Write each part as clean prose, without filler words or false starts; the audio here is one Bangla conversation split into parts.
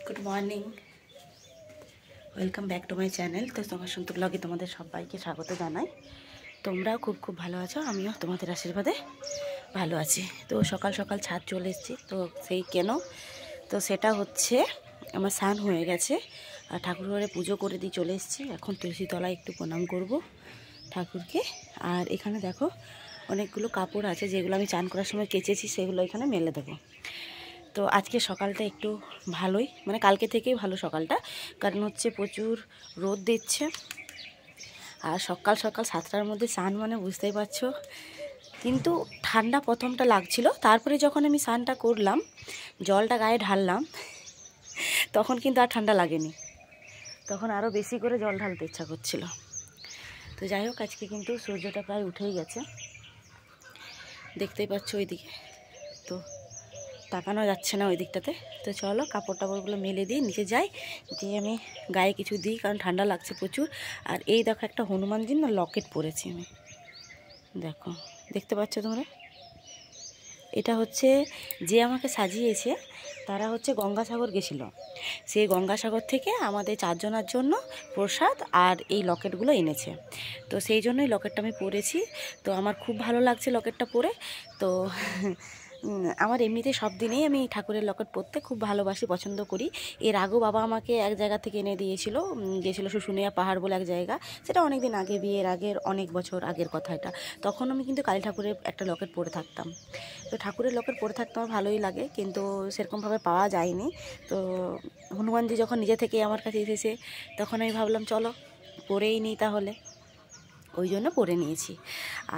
Good morning, welcome back to my channel. তো তোমার সন্তু ব্লগে তোমাদের সবাইকে স্বাগত জানাই। তোমরাও খুব খুব ভালো আছো, আমিও তোমাদের আশীর্বাদে ভালো আছি। তো সকাল সকাল ছাদ চলে এসেছি, তো সেই কেন তো সেটা হচ্ছে আমার স্নান হয়ে গেছে আর ঠাকুর ঘরে পুজো করে দিয়ে চলে এসেছি। এখন তুলসী তলায় একটু প্রণাম করব ঠাকুরকে। আর এখানে দেখো অনেকগুলো কাপড় আছে যেগুলো আমি চান করার সময় কেচেছি, সেগুলো এখানে মেলে দেবো। তো আজকে সকালটা একটু ভালোই, মানে কালকে থেকেই ভালো সকালটা, কারণ হচ্ছে প্রচুর রোদ দিচ্ছে। আর সকাল সকাল 7টার মধ্যে স্নান মানে বুঝতেই পারছো। কিন্তু ঠান্ডা প্রথমটা লাগছিল, তারপরে যখন আমি স্নানটা করলাম, জলটা গায়ে ঢাললাম, তখন কিন্তু আর ঠান্ডা লাগেনি। তখন আরও বেশি করে জল ঢালতে ইচ্ছা করছিল। তো যাই হোক, আজকে কিন্তু সূর্যটা প্রায় উঠেই গেছে, দেখতেই পাচ্ছ ওইদিকে। তো তাকানো যাচ্ছে না ওই দিকটাতে। তো চলো কাপড় টাপড়গুলো মেলে দিই, নিচে যাই, দিয়ে আমি গায়ে কিছু দিই, কারণ ঠান্ডা লাগছে প্রচুর। আর এই দেখো একটা হনুমানজির না লকেট পরেছি আমি, দেখো দেখতে পাচ্ছ তোমরা। এটা হচ্ছে যে আমাকে সাজিয়েছে, তারা হচ্ছে গঙ্গাসাগর গেছিলো, সেই গঙ্গাসাগর থেকে আমাদের 4 জনের জন্য প্রসাদ আর এই লকেটগুলো এনেছে। তো সেই জন্যই লকেটটা আমি পরেছি। তো আমার খুব ভালো লাগছে লকেটটা পরে। তো আমার এমনিতে সব দিনেই আমি ঠাকুরের লকেট পরতে খুব ভালোবাসি, পছন্দ করি। এর আগেও বাবা আমাকে এক জায়গা থেকে এনে দিয়েছিল, গিয়েছিলো শুশুনিয়া পাহাড় বলে এক জায়গা। সেটা অনেক দিন আগে, বিয়ের আগের অনেক বছর আগের কথা এটা। তখন আমি কিন্তু কালী ঠাকুরের একটা লকেট পরে থাকতাম। তো ঠাকুরের লকেট পরে থাকতে আমার ভালোই লাগে, কিন্তু সেরকমভাবে পাওয়া যায়নি। তো হনুমানজি যখন নিজে থেকেই আমার কাছে এসেছে, তখন আমি ভাবলাম চলো পরেই নিই তাহলে, ওই জন্য পরে নিয়েছি।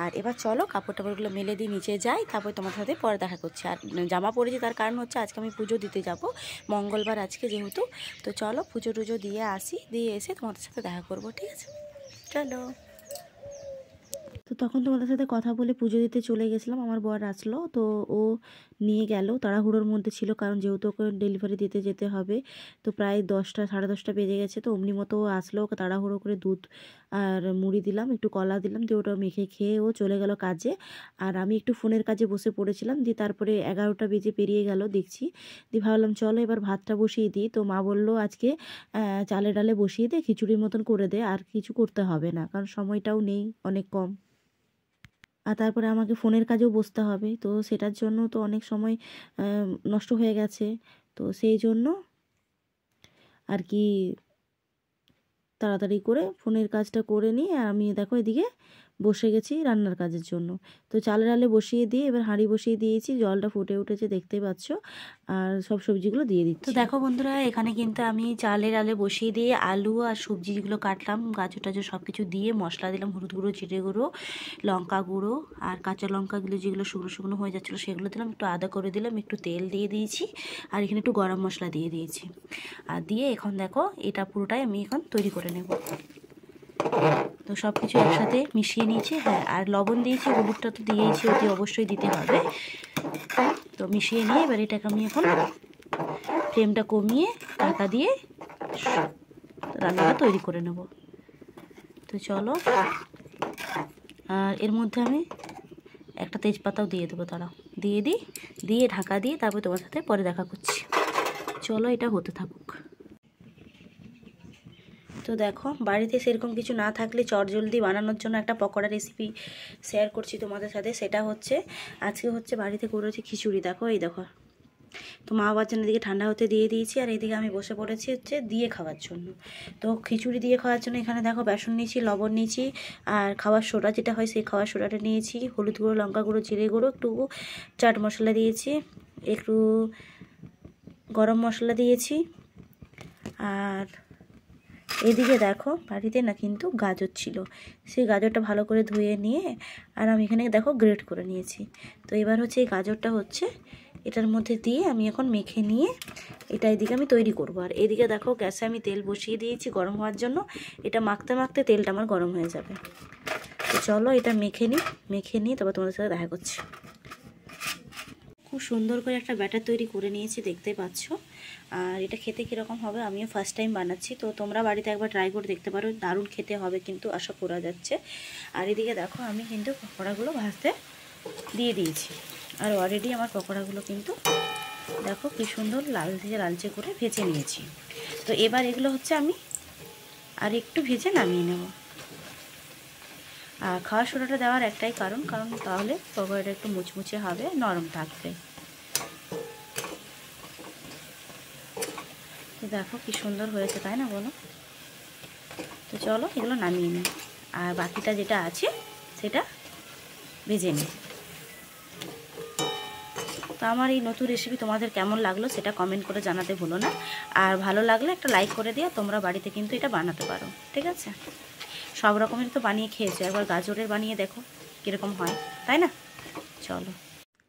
আর এবার চলো কাপড় টাপড়গুলো মেলে দিয়ে নিচে যাই, তারপর তোমার সাথে পরে দেখা করছি। আর জামা পরেছি তার কারণ হচ্ছে আজকে আমি পুজো দিতে যাব, মঙ্গলবার আজকে যেহেতু। তো চলো পুজো টুজো দিয়ে আসি, দিয়ে এসে তোমাদের সাথে দেখা করব, ঠিক আছে? চলো। তো তখন তোমাদের সাথে কথা বলে পুজো দিতে চলে গেছিলাম। আমার বর আসলো, তো ও নিয়ে গেল, তাড়াহুড়োর মধ্যে ছিল, কারণ যেহেতু ওকে ডেলিভারি দিতে যেতে হবে। তো প্রায় 10টা 10:30 বেজে গেছে। তো অমনি মতো ও আসলো, ওকে তাড়াহুড়ো করে দুধ আর মুড়ি দিলাম, একটু কলা দিলাম, দিয়ে ওটা মেখে খেয়ে ও চলে গেল কাজে। আর আমি একটু ফোনের কাজে বসে পড়েছিলাম। দিয়ে তারপরে 11টা বেজে পেরিয়ে গেল দেখছি। দিয়ে ভাবলাম চলো এবার ভাতটা বসিয়ে দিই। তো মা বললো আজকে চালে ডালে বসিয়ে দে, খিচুড়ির মতন করে দে, আর কিছু করতে হবে না, কারণ সময়টাও নেই, অনেক কম। আর তারপরে আমাকে ফোনের কাজেও বসতে হবে, তো সেটার জন্য তো অনেক সময় নষ্ট হয়ে গেছে। তো সেই জন্য আর কি তাড়াতাড়ি করে ফোনের কাজটা করে নিয়ে আমি দেখো এদিকে বসে গেছি রান্নার কাজের জন্য। তো চালের ডালে বসিয়ে দিয়ে এবার হাঁড়ি বসিয়ে দিয়েছি, জলটা ফুটে উঠেছে দেখতেই পাচ্ছ। আর সব সবজিগুলো দিয়ে দিচ্ছি। তো দেখো বন্ধুরা, এখানে কিন্তু আমি চালের ডালে বসিয়ে দিয়ে আলু আর সবজি যেগুলো কাটলাম, গাজর টাজর সব কিছু দিয়ে মশলা দিলাম, হলুদ গুঁড়ো, জিরে গুঁড়ো, লঙ্কা গুঁড়ো, আর কাঁচা লঙ্কাগুলো যেগুলো শুকনো শুকনো হয়ে যাচ্ছিলো সেগুলো দিলাম, একটু আদা করে দিলাম, একটু তেল দিয়ে দিয়েছি, আর এখানে একটু গরম মশলা দিয়ে দিয়েছি। আর দিয়ে এখন দেখো এটা পুরোটাই আমি এখন তৈরি করে নেব। তো সব কিছু একসাথে মিশিয়ে নিয়েছি। হ্যাঁ, আর লবণ দিয়েছি, হলুদটা তো দিয়েছি, অতি অবশ্যই দিতে হবে। তো মিশিয়ে নিয়ে এবার এটাকে আমি এখন ফ্লেমটা কমিয়ে ঢাকা দিয়ে রান্নাটা তৈরি করে নেব। তো চলো, আর এর মধ্যে আমি একটা তেজপাতাও দিয়ে দেবো, তারা দিয়ে দিই, দিয়ে ঢাকা দিয়ে তারপর তোমার সাথে পরে দেখা করছি। চলো এটা হতে থাকুক। তো দেখো, বাড়িতে সেরকম কিছু না থাকলে চটজলদি বানানোর জন্য একটা পকোড়া রেসিপি শেয়ার করছি তোমাদের সাথে। সেটা হচ্ছে আজকে হচ্ছে বাড়িতে করেছি খিচুড়ি। দেখো এই দেখো, তো মা বাবার জন্য এদিকে ঠান্ডা হতে দিয়ে দিয়েছি, আর এইদিকে আমি বসে পড়েছি হচ্ছে দিয়ে খাওয়ার জন্য। তো খিচুড়ি দিয়ে খাওয়ার জন্য এখানে দেখো বেসন নিয়েছি, লবণ নিয়েছি, আর খাওয়ার সোডা যেটা হয় সেই খাওয়ার সোডাটা নিয়েছি, হলুদ গুঁড়ো, লঙ্কা গুঁড়ো, জিরে গুঁড়ো, একটু চাট মশলা দিয়েছি, একটু গরম মশলা দিয়েছি। আর এদিকে দেখো বাড়িতে না কিন্তু গাজর ছিল, সেই গাজরটা ভালো করে ধুয়ে নিয়ে আর আমি এখানে দেখো গ্রেট করে নিয়েছি। তো এবার হচ্ছে এই গাজরটা হচ্ছে এটার মধ্যে দিয়ে আমি এখন মেখে নিয়ে এটা এদিকে আমি তৈরি করব। আর এদিকে দেখো গ্যাসে আমি তেল বসিয়ে দিয়েছি গরম হওয়ার জন্য, এটা মাখতে মাখতে তেলটা আমার গরম হয়ে যাবে। তো চলো এটা মেখে নিয়ে তারপর তোমাদের সাথে দেখা করছি। খুব সুন্দর করে একটা ব্যাটার তৈরি করে নিয়েছি, দেখতে পাচ্ছ। আর এটা খেতে কীরকম হবে আমিও ফার্স্ট টাইম বানাচ্ছি, তো তোমরা বাড়িতে একবার ট্রাই করে দেখতে পারো, দারুণ খেতে হবে কিন্তু, আশা করা যাচ্ছে। আর এদিকে দেখো আমি কিন্তু পকোড়াগুলো ভাজতে দিয়ে দিয়েছি, আর অলরেডি আমার পকোড়াগুলো কিন্তু দেখো কি সুন্দর লালচে করে ভেজে নিয়েছি। তো এবার এগুলো হচ্ছে আমি আর একটু ভেজে নামিয়ে নেব। আর খাওয়া সোডাটা দেওয়ার একটাই কারণ তাহলে তরকারিটা একটু মুচমুচে হবে, নরম থাকবে। তো দেখো কি সুন্দর হয়েছে, তাই না বলো? তো চলো এগুলো নামিয়ে নিই, আর বাকিটা যেটা আছে সেটা ভেজে নিই। তো আমার এই নতুন রেসিপি তোমাদের কেমন লাগলো সেটা কমেন্ট করে জানাতে ভুলো না। আর ভালো লাগলে একটা লাইক করে দিও। তোমরা বাড়িতে কিন্তু এটা বানাতে পারো, ঠিক আছে? সব রকমের তো বানিয়ে খেয়েছো, একবার গাজরের বানিয়ে দেখো কীরকম হয়, তাই না? চলো।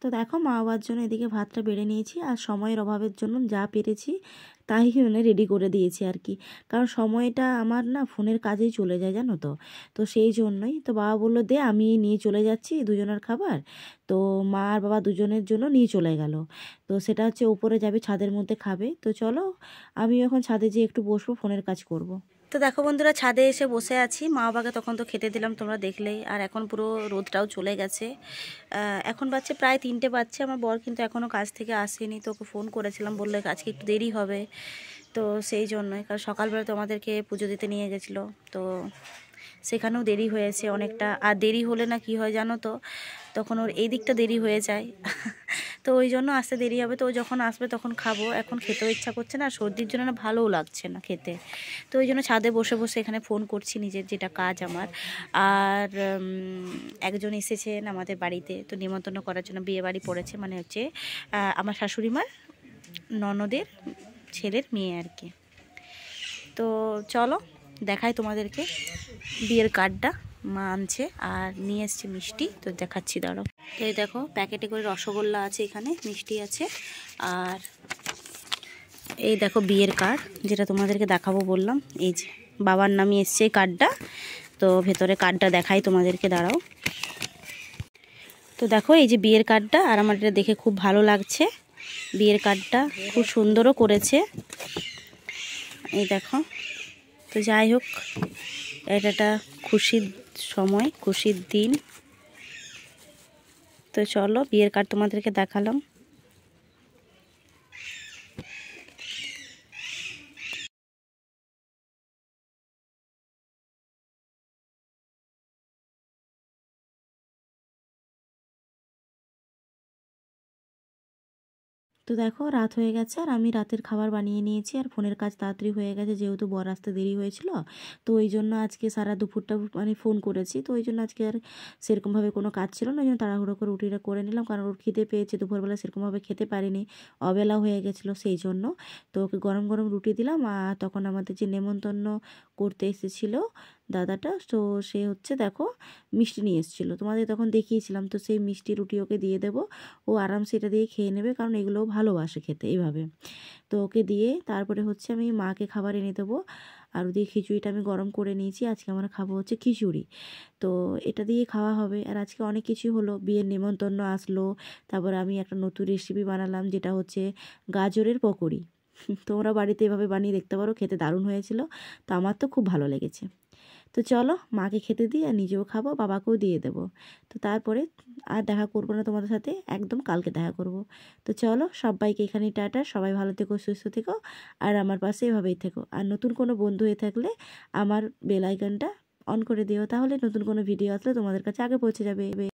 তো দেখো মা বাবার জন্য এদিকে ভাতটা বেড়ে নিয়েছি, আর সময়ের অভাবের জন্য যা পেরেছি তাই রেডি করে দিয়েছি আর কি। কারণ সময়টা আমার না ফোনের কাজেই চলে যায়, জানো তো। তো সেই জন্যই তো বাবা বললো দে আমি নিয়ে চলে যাচ্ছি দুজনের খাবার। তো মা আর বাবা দুজনের জন্য নিয়ে চলে গেল। তো সেটা হচ্ছে উপরে যাবে, ছাদের মধ্যে খাবে। তো চলো আমি এখন ছাদে যেয়ে একটু বসবো, ফোনের কাজ করব। তো দেখো বন্ধুরা, ছাদে এসে বসে আছি। মা বাবাকে তখন তো খেতে দিলাম, তোমরা দেখলেই। আর এখন পুরো রোদটাও চলে গেছে। এখন বাজছে প্রায় 3টে বাজছে। আমার বর কিন্তু এখনও কাজ থেকে আসেনি। তো ওকে ফোন করেছিলাম, বললো আজকে একটু দেরি হবে। তো সেই জন্যই, কারণ সকালবেলা তো আমাদেরকে পুজো দিতে নিয়ে গেছিলো, তো সেখানেও দেরি হয়েছে অনেকটা। আর দেরি হলে না কি হয় জানো তো, তখন ওর এই দিকটা দেরি হয়ে যায়। তো ওই জন্য আসতে দেরি হবে। তো ও যখন আসবে তখন খাবো। এখন খেতেও ইচ্ছা করছে না, সর্দির জন্য না ভালোও লাগছে না খেতে। তো ওই জন্য ছাদে বসে বসে এখানে ফোন করছি, নিজের যেটা কাজ আমার। আর একজন এসেছেন আমাদের বাড়িতে, তো নিমন্ত্রণ করার জন্য, বিয়ে বাড়ি পড়েছে, মানে হচ্ছে আমার শাশুড়ি মার ননদের ছেলের মেয়ে আর কি। তো চলো দেখাই তোমাদেরকে বিয়ের কার্ডটা। মা আনছে আর নিয়ে এসছে মিষ্টি, তো দেখাচ্ছি দাঁড়াও। তো এই দেখো প্যাকেটে করে রসগোল্লা আছে, এখানে মিষ্টি আছে। আর এই দেখো বিয়ের কার্ড, যেটা তোমাদেরকে দেখাবো বললাম। এই যে বাবার নামে এসছে এই কার্ডটা। তো ভেতরে কার্ডটা দেখাই তোমাদেরকে, দাঁড়াও। তো দেখো এই যে বিয়ের কার্ডটা, আর আমার এটা দেখে খুব ভালো লাগছে। বিয়ের কার্ডটা খুব সুন্দরও করেছে, এই দেখো। তো যাই হোক, এটা একটা খুশির সময়, খুশির দিন। তো চলো বিয়ের কার্ড তোমাদেরকে দেখালাম। তো দেখো রাত হয়ে গেছে, আর আমি রাতের খাবার বানিয়ে নিয়েছি, আর ফোনের কাজ তাড়াতাড়ি হয়ে গেছে, যেহেতু বর আসতে দেরি হয়েছিল। তো ওই জন্য আজকে সারা দুপুরটা মানে ফোন করেছি। তো ওই জন্য আজকে আর সেরকমভাবে কোনো কাজ ছিল না, ওই জন্য তাড়াহুড়ো করে রুটিটা করে নিলাম। কারণ ওর খিদে পেয়েছে, দুপুরবেলা সেরকমভাবে খেতে পারিনি, অবেলা হয়ে গেছিলো সেই জন্য। তো ওকে গরম গরম রুটি দিলাম। আর তখন আমাদের যে নেমন্তন্ন করতে এসেছিলো দাদাটা, তো সে হচ্ছে দেখো মিষ্টি নিয়ে এসেছিলো, তোমাদের তখন দেখিয়েছিলাম। তো সেই মিষ্টি রুটি ওকে দিয়ে দেবো, ও আরামসে এটা দিয়ে খেয়ে নেবে, কারণ এগুলোও ভালোবাসে খেতে এইভাবে। তো ওকে দিয়ে তারপরে হচ্ছে আমি মাকে খাবার এনে দেবো। আর ওদিকে খিচুড়িটা আমি গরম করে নিয়েছি, আজকে আমরা খাবো হচ্ছে খিচুড়ি। তো এটা দিয়ে খাওয়া হবে। আর আজকে অনেক কিছুই হলো, বিয়ের নেমন্তন্ন আসলো, তারপরে আমি একটা নতুন রেসিপি বানালাম, যেটা হচ্ছে গাজরের পকোড়ি। তোমরা বাড়িতে এভাবে বানিয়ে দেখতে পারো, খেতে দারুণ হয়েছিল। তো আমার তো খুব ভালো লেগেছে। তো চলো মাকে খেতে দিই, আর নিজেও খাবো, বাবাকেও দিয়ে দেবো। তো তারপরে আর দেখা করবো না তোমাদের সাথে, একদম কালকে দেখা করব। তো চলো সবাইকে এখানেই টাটা, সবাই ভালো থেকো, সুস্থ থেকো, আর আমার পাশে এভাবেই থেকো। আর নতুন কোনো বন্ধু হয়ে থাকলে আমার বেল আইকনটা অন করে দিও, তাহলে নতুন কোনো ভিডিও আসলে তোমাদের কাছে আগে পৌঁছে যাবে।